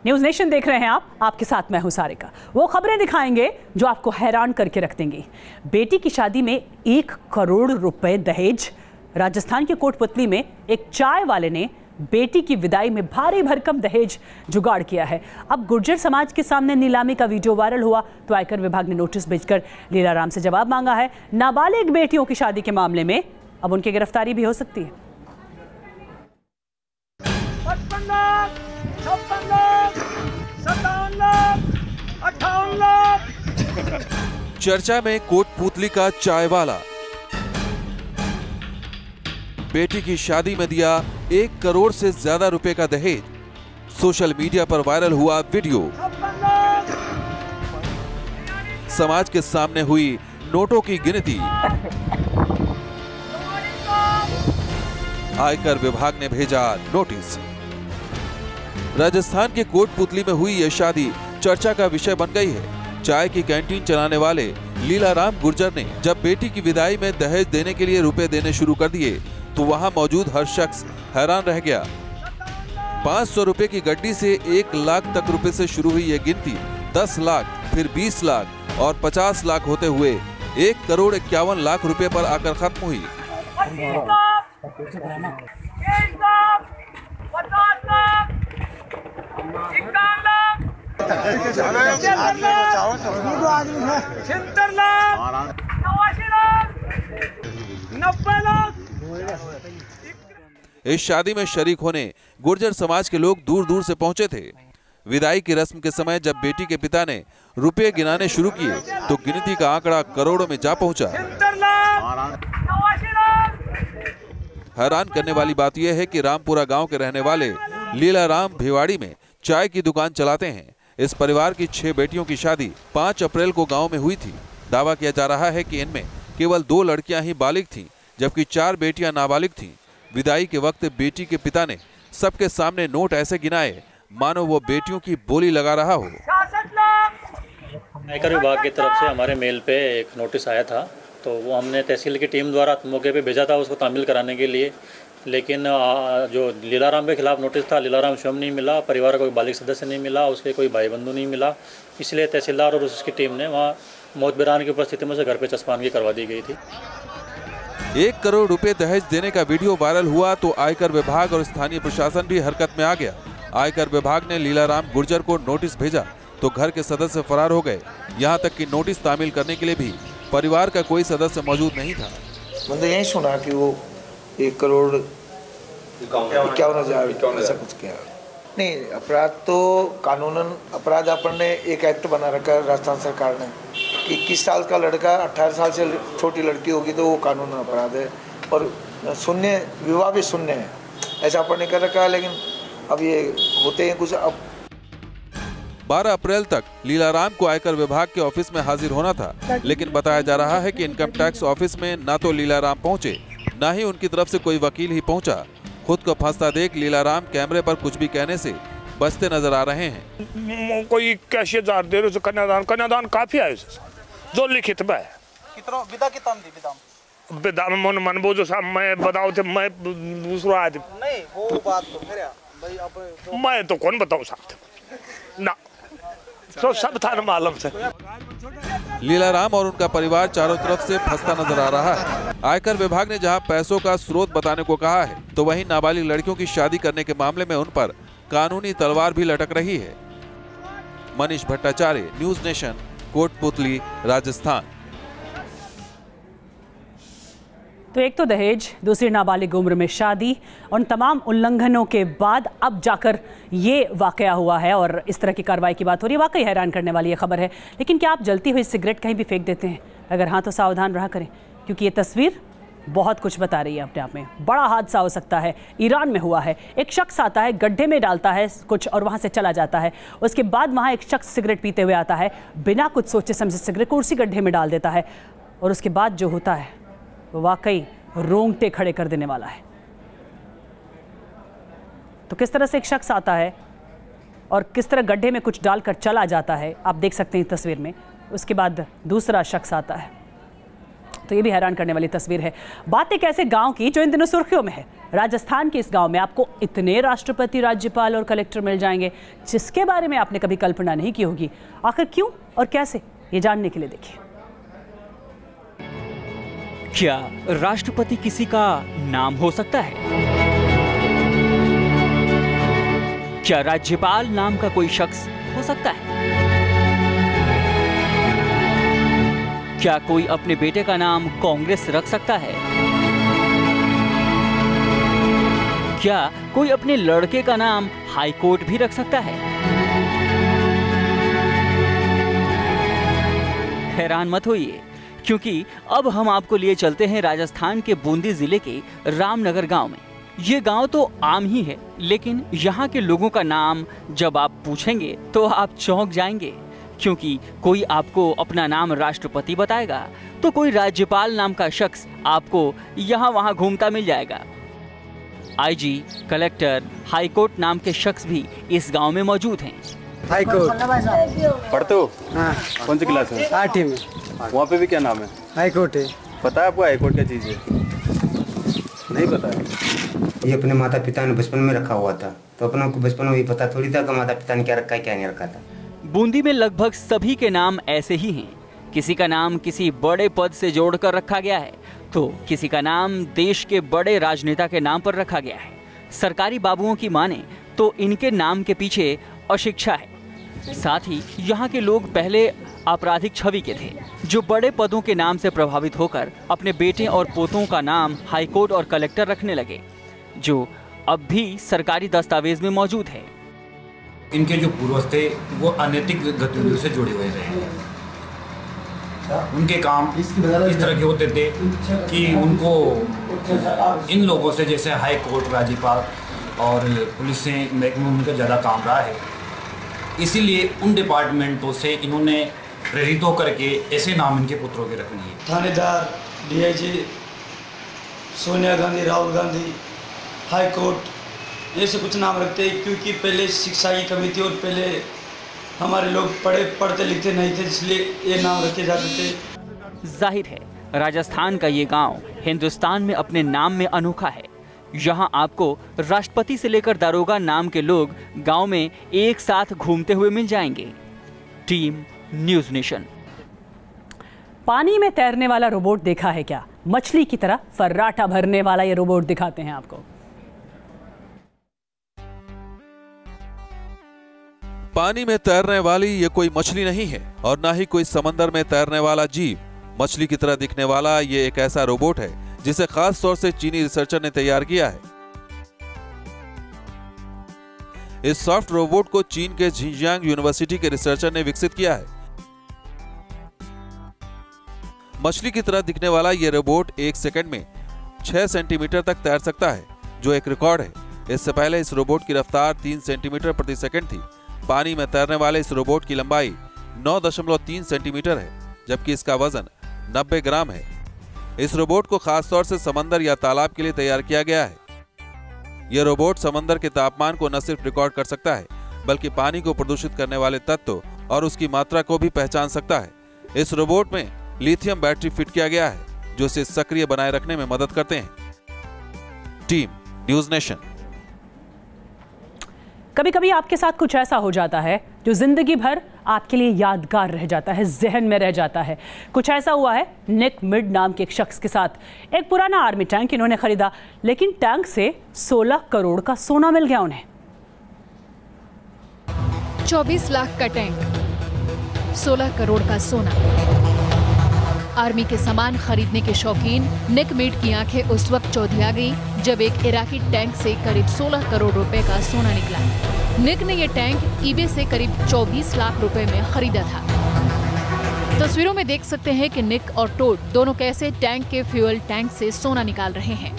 News nation देख रहे हैं आप, आपके साथ मैं हूं सारिका। वो खबरें दिखाएंगे जो आपको हैरान करके रख देंगी। बेटी की शादी में 1 करोड़ रुपए दहेज। राजस्थान के कोटपुतली में एक चाय वाले ने बेटी की विदाई में भारी भरकम दहेज जुगाड़ किया है। अब गुर्जर समाज के सामने नीलामी का वीडियो वायरल हुआ तो आयकर विभाग ने नोटिस भेजकर लीलाराम से जवाब मांगा है। नाबालिग बेटियों की शादी के मामले में अब उनकी गिरफ्तारी भी हो सकती है। 55 लाख, 56 लाख, 57 लाख, 58 लाख। चर्चा में कोटपुतली का चाय वाला। बेटी की शादी में दिया 1 करोड़ से ज्यादा रुपए का दहेज। सोशल मीडिया पर वायरल हुआ वीडियो। समाज के सामने हुई नोटों की गिनती। आयकर विभाग ने भेजा नोटिस। राजस्थान के कोटपुतली में हुई यह शादी चर्चा का विषय बन गई है। चाय की कैंटीन चलाने वाले लीलाराम गुर्जर ने जब बेटी की विदाई में दहेज देने के लिए रुपए देने शुरू कर दिए तो वहां मौजूद हर शख्स हैरान रह गया। 500 रुपए की गड्डी से 1 लाख तक रुपए से शुरू हुई यह गिनती 10 लाख, फिर 20 लाख और 50 लाख होते हुए 1 करोड़ 51 लाख रुपए पर आकर खत्म हुई। इस शादी में शरीक होने गुर्जर समाज के लोग दूर दूर से पहुंचे थे। विदाई की रस्म के समय जब बेटी के पिता ने रुपए गिनाने शुरू किए तो गिनती का आंकड़ा करोड़ों में जा पहुंचा। हैरान करने वाली बात यह है कि रामपुरा गांव के रहने वाले लीलाराम भिवाड़ी में चाय की दुकान चलाते हैं। इस परिवार की 6 बेटियों की शादी 5 अप्रैल को गांव में हुई थी। दावा किया जा रहा है कि इनमें केवल 2 लड़कियां ही बालिग थीं, जबकि 4 बेटियां नाबालिग थीं। विदाई के वक्त बेटी के पिता ने सबके सामने नोट ऐसे गिनाए मानो वो बेटियों की बोली लगा रहा हो। आयकर विभाग की तरफ से हमारे मेल पे एक नोटिस आया था, तो वो हमने तहसील की टीम द्वारा मौके पे भेजा था उसको तामील कराने के लिए। लेकिन जो लीलाराम के खिलाफ नोटिस था, लीलाराम स्वयं नहीं मिला, परिवार का कोई बालिग सदस्य नहीं मिला, उसके कोई भाई बंधु नहीं मिला, इसलिए तहसीलदार और उसकी टीम ने वहाँ मोतबरान की उपस्थिति में से घर पे चस्पानगी करवा दी गई थी। 1 करोड़ रुपए दहेज देने का वीडियो वायरल हुआ तो आयकर विभाग और स्थानीय प्रशासन भी हरकत में आ गया। आयकर विभाग ने लीलाराम गुर्जर को नोटिस भेजा तो घर के सदस्य फरार हो गए। यहाँ तक कि नोटिस तामील करने के लिए भी परिवार का कोई सदस्य मौजूद नहीं था। मतलब यही सुना कि वो 1 करोड़ 51,000 ऐसा कुछ किया। नहीं, अपराध तो कानूनन अपराध अपन ने एक एक्ट बना रखा है राजस्थान सरकार ने कि 21 साल का लड़का 18 साल से छोटी लड़की होगी तो वो कानूनन अपराध है। और शून्य विवाह भी शून्य है, ऐसा अपन ने कर रखा है। लेकिन अब ये होते हैं कुछ। अब 12 अप्रैल तक लीलाराम को आयकर विभाग के ऑफिस में हाजिर होना था, लेकिन बताया जा रहा है कि इनकम टैक्स ऑफिस में ना तो लीलाराम पहुंचे, ना ही उनकी तरफ से कोई वकील ही पहुंचा। खुद को फंसता देख लीलाराम कैमरे पर कुछ भी कहने से बचते नजर आ रहे हैं। कोई कैसे जार दे रहे कन्यादान काफी है जो लिखित में है। विदा मन वो जो मैं बताओ थे, मैं दूसरा आदमी नहीं वो बात तो फिर भाई अब मैं तो कौन बताऊं साहब ना, तो सब था मालूम से। लीलाराम और उनका परिवार चारों तरफ से फंसता नजर आ रहा है। आयकर विभाग ने जहां पैसों का स्रोत बताने को कहा है तो वहीं नाबालिग लड़कियों की शादी करने के मामले में उन पर कानूनी तलवार भी लटक रही है। Manish Bhattacharya, news nation, Kotputli, Rajasthan. तो एक तो दहेज, दूसरी नाबालिग उम्र में शादी, उन तमाम उल्लंघनों के बाद अब जाकर ये वाकया हुआ है और इस तरह की कार्रवाई की बात हो रही है। वाकई हैरान करने वाली ये खबर है। लेकिन क्या आप जलती हुई सिगरेट कहीं भी फेंक देते हैं? अगर हाँ तो सावधान रहा करें, क्योंकि ये तस्वीर बहुत कुछ बता रही है अपने आप में। बड़ा हादसा हो सकता है। ईरान में हुआ है। एक शख्स आता है, गड्ढे में डालता है कुछ और वहाँ से चला जाता है। उसके बाद वहाँ एक शख्स सिगरेट पीते हुए आता है, बिना कुछ सोचे समझे सिगरेट को उसी गड्ढे में डाल देता है और उसके बाद जो होता है वाकई रोंगटे खड़े कर देने वाला है। तो किस तरह से एक शख्स आता है और किस तरह गड्ढे में कुछ डालकर चला जाता है, आप देख सकते हैं तस्वीर में। उसके बाद दूसरा शख्स आता है तो ये भी हैरान करने वाली तस्वीर है। बात एक ऐसे गांव की जो इन दिनों सुर्खियों में है। राजस्थान के इस गांव में आपको इतने राष्ट्रपति, राज्यपाल और कलेक्टर मिल जाएंगे जिसके बारे में आपने कभी कल्पना नहीं की होगी। आखिर क्यों और कैसे, ये जानने के लिए देखिए। क्या राष्ट्रपति किसी का नाम हो सकता है? क्या राज्यपाल नाम का कोई शख्स हो सकता है? क्या कोई अपने बेटे का नाम कांग्रेस रख सकता है? क्या कोई अपने लड़के का नाम हाईकोर्ट भी रख सकता है? हैरान मत होइए, क्योंकि अब हम आपको लिए चलते हैं राजस्थान के बूंदी जिले के रामनगर गांव में। ये गांव तो आम ही है, लेकिन यहाँ के लोगों का नाम जब आप पूछेंगे तो आप चौंक जाएंगे, क्योंकि कोई आपको अपना नाम राष्ट्रपति बताएगा तो कोई राज्यपाल नाम का शख्स आपको यहाँ वहाँ घूमता मिल जाएगा। आईजी, कलेक्टर, हाईकोर्ट नाम के शख्स भी इस गांव में मौजूद हैं। हाईकोर्ट पढ़ते हो? हाँ। कौन सी क्लास में? 8वीं में। वहाँ पे भी क्या नाम है? हाईकोर्ट है। पता है आपको हाईकोर्ट क्या चीज़ है? नहीं पता है। ये अपने माता पिता ने बचपन में रखा हुआ था, तो अपनों को बचपन में ही पता थोड़ी था कि माता पिता ने क्या रखा है क्या नहीं रखा था। बूंदी में लगभग सभी के नाम ऐसे ही हैं। किसी का नाम किसी बड़े पद से जोड़कर रखा गया है, तो किसी का नाम देश के बड़े राजनेता के नाम पर रखा गया है। सरकारी बाबुओं की माने तो इनके नाम के पीछे अशिक्षा है। साथ ही यहाँ के लोग पहले आपराधिक छवि के थे, जो बड़े पदों के नाम से प्रभावित होकर अपने बेटे और पोतों का नाम हाईकोर्ट और कलेक्टर रखने लगे, जो अब भी सरकारी दस्तावेज में मौजूद है। इनके जो पूर्वज थे वो अनैतिक गतिविधियों से जुड़े हुए रहे। उनके काम इस तरह के होते थे कि उनको इन लोगों से, जैसे हाई कोर्ट, राज्यपाल और पुलिस से महकमे में उनका ज़्यादा काम रहा है, इसीलिए उन डिपार्टमेंटों से इन्होंने प्रेरित होकर के ऐसे नाम इनके पुत्रों के रखने हैं। थानेदार, DIG, Sonia Gandhi, Rahul Gandhi, high court, ऐसे कुछ नाम रखते हैं, क्योंकि पहले शिक्षा की कमी थी और पहले हमारे लोग पढ़ते लिखते नहीं थे, इसलिए ये नाम रखे जाते थे। जाहिर है, राजस्थान का ये गांव हिंदुस्तान में अपने नाम में अनोखा है। यहाँ आपको राष्ट्रपति से लेकर दारोगा नाम के लोग गांव में एक साथ घूमते हुए मिल जाएंगे। Team news nation. पानी में तैरने वाला रोबोट देखा है क्या? मछली की तरह फर्राटा भरने वाला ये रोबोट दिखाते हैं आपको। पानी में तैरने वाली ये कोई मछली नहीं है और ना ही कोई समंदर में तैरने वाला जीव। मछली की तरह दिखने वाला ये एक ऐसा रोबोट है जिसे खास तौर से चीनी रिसर्चर ने तैयार किया है। इस सॉफ्ट रोबोट को चीन के झिंजियांग यूनिवर्सिटी के रिसर्चर ने विकसित किया है। मछली की तरह दिखने वाला यह रोबोट 1 सेकंड में 6 सेंटीमीटर तक तैर सकता है, जो एक रिकॉर्ड है। इससे पहले इस रोबोट की रफ्तार 3 सेंटीमीटर प्रति सेकंड थी। पानी में तैरने वाले इस रोबोट की लंबाई 9.3 सेंटीमीटर है, जबकि इसका वजन 90 ग्राम है। इस रोबोट को खास तौर से समंदर या तालाब के लिए तैयार किया गया है। यह रोबोट समंदर के तापमान को न सिर्फ रिकॉर्ड कर सकता है, बल्कि पानी को प्रदूषित करने वाले तत्व और उसकी मात्रा को भी पहचान सकता है। इस रोबोट में लिथियम बैटरी फिट किया गया है, जो इसे सक्रिय बनाए रखने में मदद करते हैं। Team news nation. कभी कभी आपके साथ कुछ ऐसा हो जाता है जो जिंदगी भर आपके लिए यादगार रह जाता है, जहन में रह जाता है। कुछ ऐसा हुआ है निक मिड नाम के एक शख्स के साथ। एक पुराना आर्मी टैंक इन्होंने खरीदा, लेकिन टैंक से 16 करोड़ का सोना मिल गया उन्हें। 24 लाख का टैंक, 16 करोड़ का सोना। आर्मी के सामान खरीदने के शौकीन निक मिड की आंखें उस वक्त चौधिया गई जब एक इराकी टैंक से करीब 16 करोड़ रुपए का सोना निकला। निक ने यह टैंक ईबे से करीब 24 लाख रुपए में खरीदा था। तस्वीरों में देख सकते हैं कि निक और टोड दोनों कैसे टैंक के फ्यूल टैंक से सोना निकाल रहे हैं।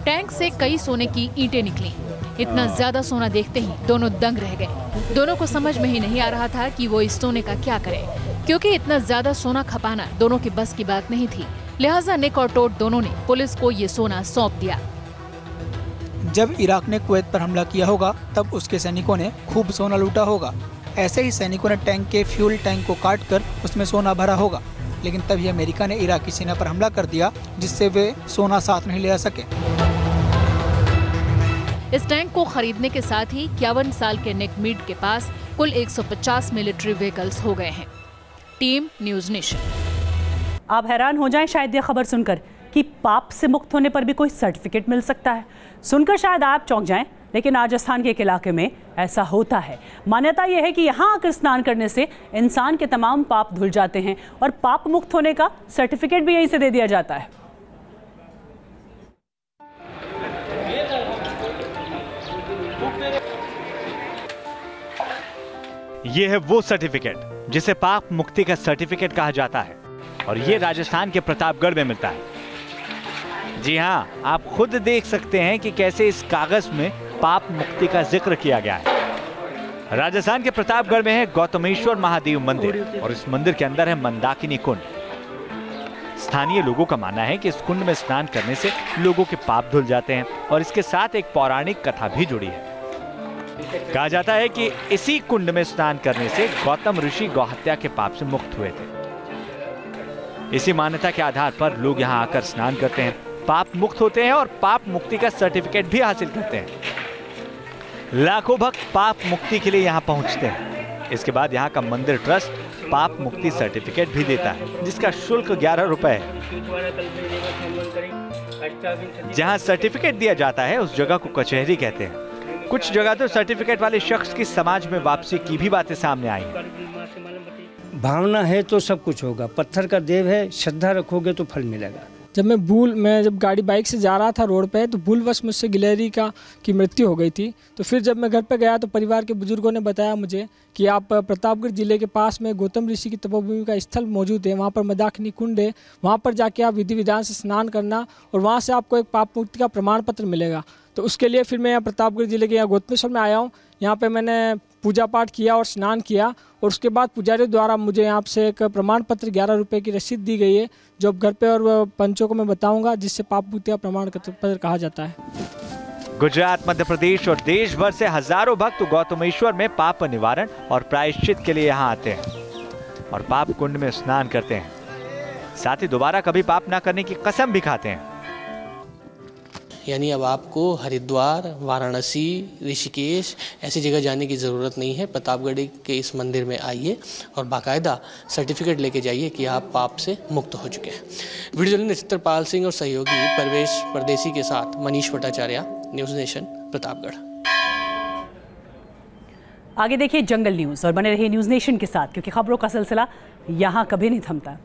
टैंक से कई सोने की ईंटें निकली। इतना ज्यादा सोना देखते ही दोनों दंग रह गए। दोनों को समझ में ही नहीं आ रहा था कि वो इस सोने का क्या करें, क्योंकि इतना ज्यादा सोना खपाना दोनों की बस की बात नहीं थी। लिहाजा निक और टोड दोनों ने पुलिस को ये सोना सौंप दिया। जब इराक ने कुवैत पर हमला किया होगा तब उसके सैनिकों ने खूब सोना लूटा होगा। ऐसे ही सैनिकों ने टैंक के फ्यूल टैंक को काटकर उसमें सोना भरा होगा। लेकिन तभी अमेरिका ने इराकी सेना पर हमला कर दिया, जिससे वे सोना साथ नहीं ले जा सके। इस टैंक को खरीदने के साथ ही 51 साल के निक मीड के पास कुल 150 मिलिट्री व्हीकल्स हो गए हैं। Team news nation. आप हैरान हो जाएं शायद ये खबर सुनकर कि पाप से मुक्त होने पर भी कोई सर्टिफिकेट मिल सकता है। सुनकर शायद आप चौंक जाएं, लेकिन राजस्थान के एक इलाके में ऐसा होता है। मान्यता यह है कि यहाँ आकर स्नान करने से इंसान के तमाम पाप धुल जाते हैं और पाप मुक्त होने का सर्टिफिकेट भी यहीं से दे दिया जाता है। ये है वो सर्टिफिकेट जिसे पाप मुक्ति का सर्टिफिकेट कहा जाता है और ये राजस्थान के प्रतापगढ़ में मिलता है। जी हाँ, आप खुद देख सकते हैं कि कैसे इस कागज में पाप मुक्ति का जिक्र किया गया है। राजस्थान के प्रतापगढ़ में है गौतमेश्वर महादेव मंदिर और इस मंदिर के अंदर है मंदाकिनी कुंड। स्थानीय लोगों का मानना है कि इस कुंड में स्नान करने से लोगों के पाप धुल जाते हैं और इसके साथ एक पौराणिक कथा भी जुड़ी है। कहा जाता है कि इसी कुंड में स्नान करने से गौतम ऋषि गौहत्या के पाप से मुक्त हुए थे। इसी मान्यता के आधार पर लोग यहाँ आकर स्नान करते हैं, पाप मुक्त होते हैं और पाप मुक्ति का सर्टिफिकेट भी हासिल करते हैं। लाखों भक्त पाप मुक्ति के लिए यहाँ पहुँचते हैं। इसके बाद यहाँ का मंदिर ट्रस्ट पाप मुक्ति सर्टिफिकेट भी देता है, जिसका शुल्क 11 रुपए है। जहाँ सर्टिफिकेट दिया जाता है उस जगह को कचहरी कहते हैं। कुछ जगह तो सर्टिफिकेट वाले शख्स की समाज में वापसी की भी बातें सामने आई हैं। भावना है तो सब कुछ होगा। पत्थर का देव है, श्रद्धा रखोगे तो फल मिलेगा। जब गाड़ी बाइक से जा रहा था रोड पे, तो भूलवश मुझसे गिलहरी की मृत्यु हो गई थी। तो फिर जब मैं घर पे गया तो परिवार के बुजुर्गों ने बताया मुझे कि आप प्रतापगढ़ जिले के पास में गौतम ऋषि की तपोभूमि का स्थल मौजूद है, वहाँ पर मंदाकिनी कुंड है, वहाँ पर जाके आप विधि विधान से स्नान करना और वहाँ से आपको एक पाप मुक्ति का प्रमाण पत्र मिलेगा। तो उसके लिए फिर मैं यहाँ प्रतापगढ़ जिले के यहाँ गौतमेश्वर में आया हूँ। यहाँ पे मैंने पूजा पाठ किया और स्नान किया और उसके बाद पुजारी द्वारा मुझे यहाँ से एक प्रमाण पत्र 11 रुपए की रसीद दी गई है, जो अब घर पे और पंचों को मैं बताऊंगा, जिससे पाप मुक्ति का प्रमाण पत्र कहा जाता है। गुजरात, मध्य प्रदेश और देश भर से हजारों भक्त गौतमेश्वर में पाप निवारण और प्रायश्चित के लिए यहाँ आते हैं और पाप कुंड में स्नान करते हैं। साथ ही दोबारा कभी पाप ना करने की कसम भी खाते हैं। यानी अब आपको हरिद्वार, वाराणसी, ऋषिकेश ऐसी जगह जाने की ज़रूरत नहीं है। प्रतापगढ़ के इस मंदिर में आइए और बाकायदा सर्टिफिकेट लेके जाइए कि आप पाप से मुक्त हो चुके हैं। वीडियो जर्नलिस्ट चित्रपाल सिंह और सहयोगी परवेश परदेसी के साथ मनीष भट्टाचार्य, न्यूज़ नेशन, प्रतापगढ़। आगे देखिए जंगल न्यूज़ और बने रहिए न्यूज़ नेशन के साथ, क्योंकि खबरों का सिलसिला यहाँ कभी नहीं थमता।